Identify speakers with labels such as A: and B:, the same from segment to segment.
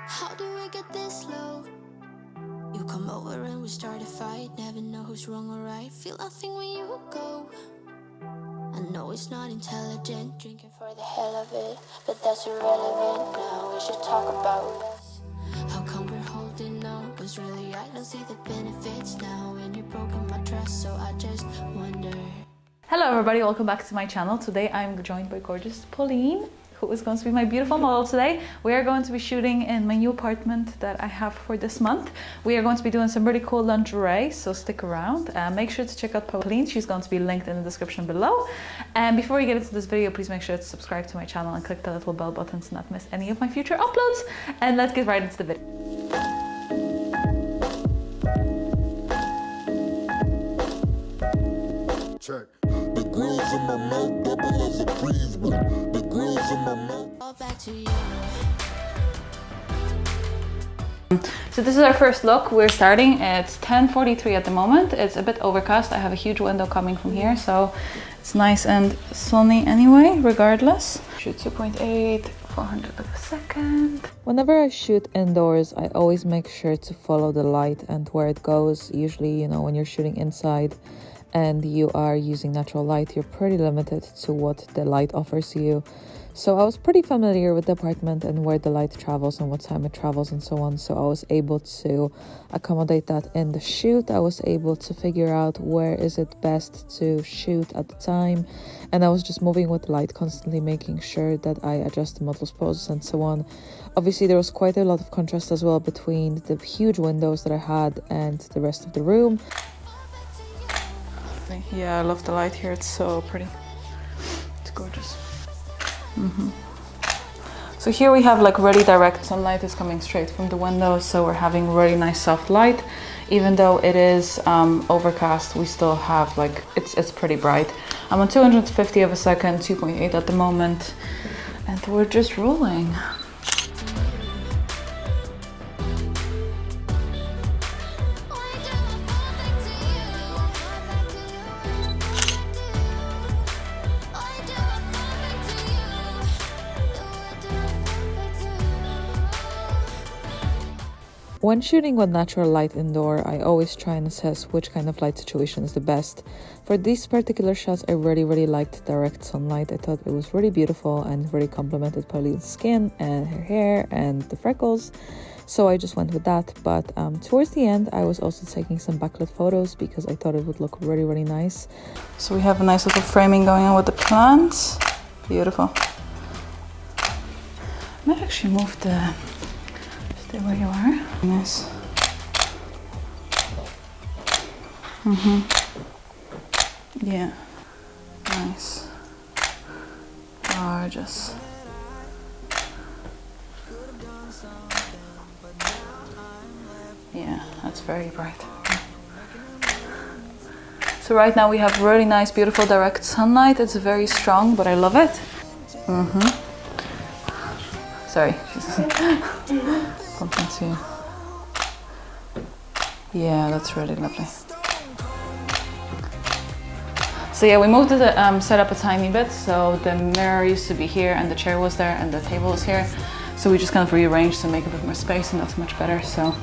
A: How do we get this low? You come over and we start a fight. Never know who's wrong or right. Feel nothing when you go. I know it's not intelligent, drinking for the hell of it, but that's irrelevant now. We should talk about us. How come we're holding on? Cause really I don't see the benefits now. And you've broken my trust, so I just wonder.
B: Hello everybody, welcome back to my channel. Today I'm joined by gorgeous Pauline, who is going to be my beautiful model today. We are going to be shooting in my new apartment that I have for this month. We are going to be doing some really cool lingerie, so stick around. Make sure to check out Pauline, she's going to be linked in the description below. And before we get into this video, please make sure to subscribe to my channel and click the little bell button to not miss any of my future uploads. And let's get right into the video.
C: Check. The grills in my mouth, double as a breeze. The grills in my mouth.
A: All back to you.
B: So this is our first look. We're starting. It's 10:43 at the moment. It's a bit overcast. I have a huge window coming from here, so it's nice and sunny anyway, regardless. Shoot 2.8, 400 of a second. Whenever I shoot indoors, I always make sure to follow the light and where it goes. Usually, you know, when you're shooting inside and you are using natural light, you're pretty limited to what the light offers you. So I was pretty familiar with the apartment and where the light travels and what time it travels and so on. So I was able to accommodate that in the shoot. I was able to figure out where is it best to shoot at the time. And I was just moving with the light, constantly making sure that I adjust the model's poses and so on. Obviously, there was quite a lot of contrast as well between the huge windows that I had and the rest of the room. Yeah, I love the light here. It's so pretty. It's gorgeous. So here we have like really direct sunlight is coming straight from the window, so we're having really nice soft light. Even though it is overcast, we still have like it's pretty bright. I'm on 250 of a second, 2.8 at the moment, and we're just rolling. When shooting with natural light indoor, I always try and assess which kind of light situation is the best. For these particular shots, I really liked direct sunlight. I thought it was really beautiful and really complemented Pauline's skin and her hair and the freckles. So I just went with that. But towards the end, I was also taking some backlit photos because I thought it would look really nice. So we have a nice little framing going on with the plants. Beautiful. I might actually move the... Stay where you are. Nice. Yeah. Nice. Gorgeous. Yeah, that's very bright. So right now we have really nice, beautiful direct sunlight. It's very strong, but I love it. Sorry. Bumped into. Yeah, that's really lovely. So yeah, we moved the setup a tiny bit. So the mirror used to be here and the chair was there and the table was here. So we just kind of rearranged to make a bit more space, and that's much better. So.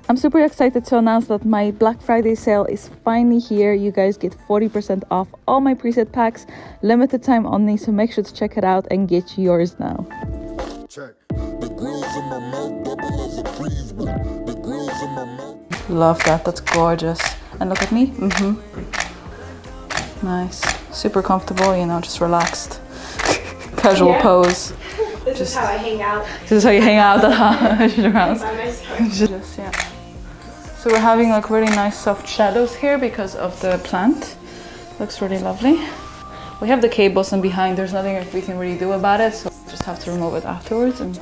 B: I'm super excited to announce that my Black Friday sale is finally here. You guys get 40% off all my preset packs, limited time only, so make sure to check it out and get yours now.
C: Check. The grills in my mouth, double as a breeze. The grills in my mouth.
B: Love that, that's gorgeous. And look at me. Nice, super comfortable, you know, just relaxed. Casual pose.
D: This is how I hang out.
B: This is how you hang out at your house.
D: By myself.
B: Just, yeah. So we're having like really nice soft shadows here because of the plant. Looks really lovely. We have the cables and behind there's nothing we can really do about it, so we just have to remove it afterwards in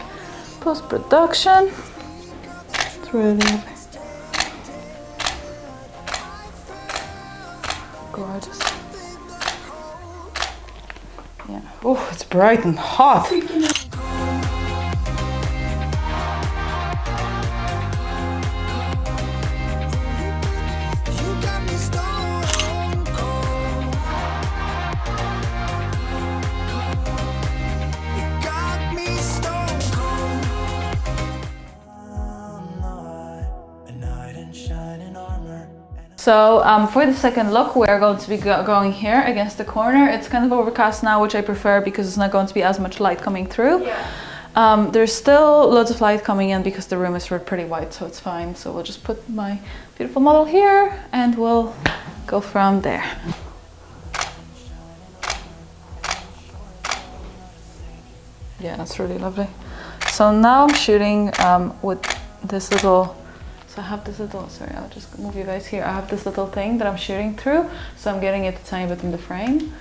B: post-production. It's really lovely. Gorgeous. Yeah. Oh, it's bright and hot. So for the second look, we're going to be going here against the corner. It's kind of overcast now, which I prefer because it's not going to be as much light coming through.
D: Yeah.
B: There's still loads of light coming in because the room is pretty white, so it's fine. So we'll just put my beautiful model here and we'll go from there. Yeah, that's really lovely. So now I'm shooting with this little, so I have this little, sorry, I'll just move you guys here. I have this little thing that I'm shooting through, so I'm getting it a tiny bit in the frame.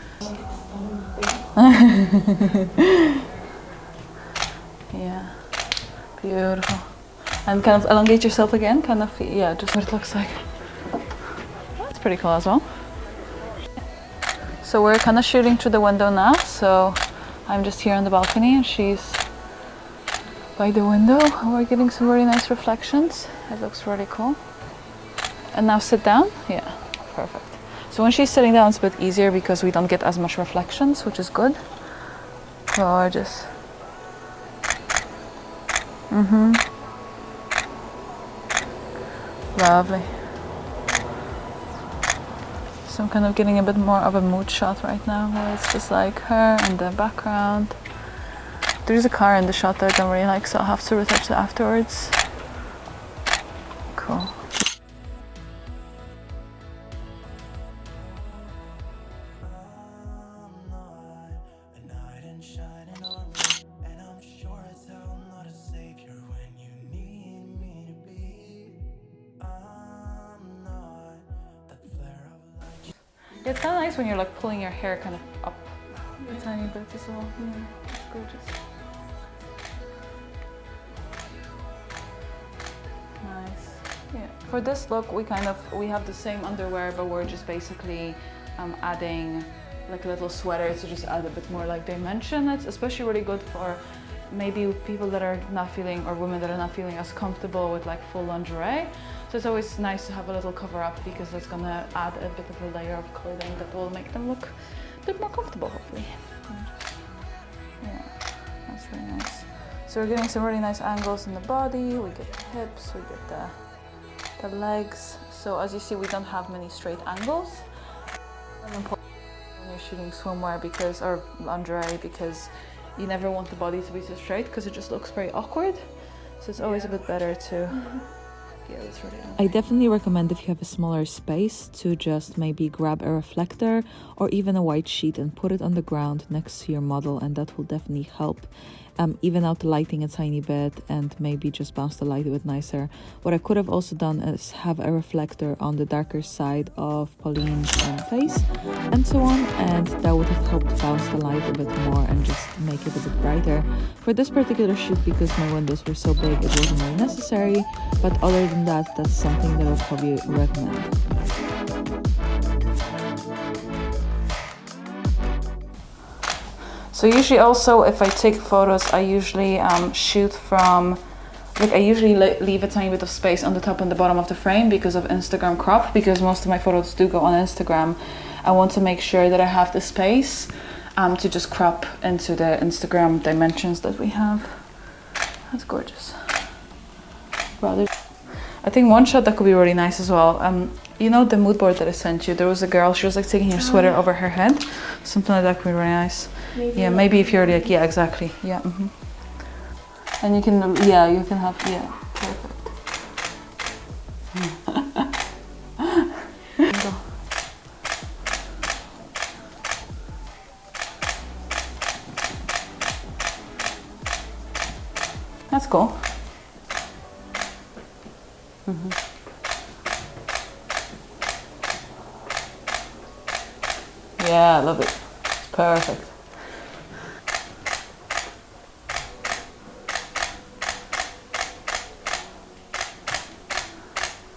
B: Yeah, beautiful. And kind of elongate yourself again, kind of, yeah, just what it looks like. That's pretty cool as well. So we're kind of shooting through the window now, so I'm just here on the balcony and she's by the window. We're getting some really nice reflections. It looks really cool. And now sit down. Yeah, perfect. So when she's sitting down, it's a bit easier because we don't get as much reflections, which is good. Gorgeous. Lovely. So I'm kind of getting a bit more of a mood shot right now, where it's just like her and the background. There's a car in the shot that I don't really like, so I'll have to retouch it afterwards. Cool. It's kind of nice when you're like pulling your hair kind of up a tiny bit as well. Yeah, it's gorgeous. Nice. Yeah. For this look, we have the same underwear, but we're just basically adding like a little sweater to just add a bit more like dimension. It's especially really good for maybe people that are not feeling, or women that are not feeling as comfortable with like full lingerie. So it's always nice to have a little cover up because that's gonna add a bit of a layer of clothing that will make them look a bit more comfortable, hopefully. Yeah, that's really nice. So we're getting some really nice angles in the body. We get the hips, we get the legs. So as you see, we don't have many straight angles. When you're shooting swimwear or lingerie, because you never want the body to be so straight because it just looks very awkward. So it's always a bit better to Yeah, that's really nice. I definitely recommend, if you have a smaller space, to just maybe grab a reflector or even a white sheet and put it on the ground next to your model, and that will definitely help even out the lighting a tiny bit and maybe just bounce the light a bit nicer. What I could have also done is have a reflector on the darker side of Pauline's face and so on, and that would have helped bounce the light a bit more and just make it a bit brighter. For this particular shoot, because my windows were so big, it wasn't really necessary, but other than that, that's something that I would probably recommend. So usually also, if I take photos, I usually shoot from, I usually leave a tiny bit of space on the top and the bottom of the frame because of Instagram crop, because most of my photos do go on Instagram. I want to make sure that I have the space to just crop into the Instagram dimensions that we have. That's gorgeous. I think one shot that could be really nice as well. You know the mood board that I sent you? There was a girl, she was like taking her sweater over her head. Something like that could be really nice. Maybe if you're like, yeah, exactly. Yeah. And you can, you can have, perfect. That's cool. Yeah, I love it. It's perfect.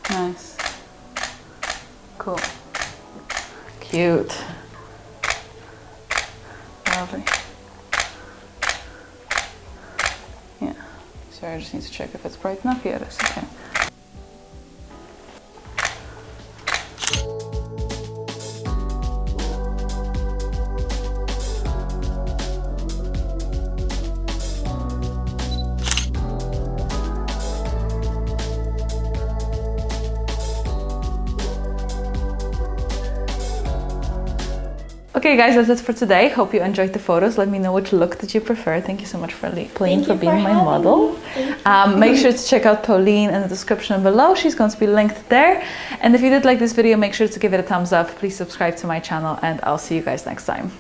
B: Nice. Cool. Cute. Lovely. Yeah. Sorry, I just need to check if it's bright enough. Yeah, it is. Okay. Okay guys, that's it for today. Hope you enjoyed the photos. Let me know which look did you prefer. Thank you so much for being my model. Make sure to check out Pauline in the description below. She's going to be linked there. And if you did like this video, make sure to give it a thumbs up. Please subscribe to my channel and I'll see you guys next time.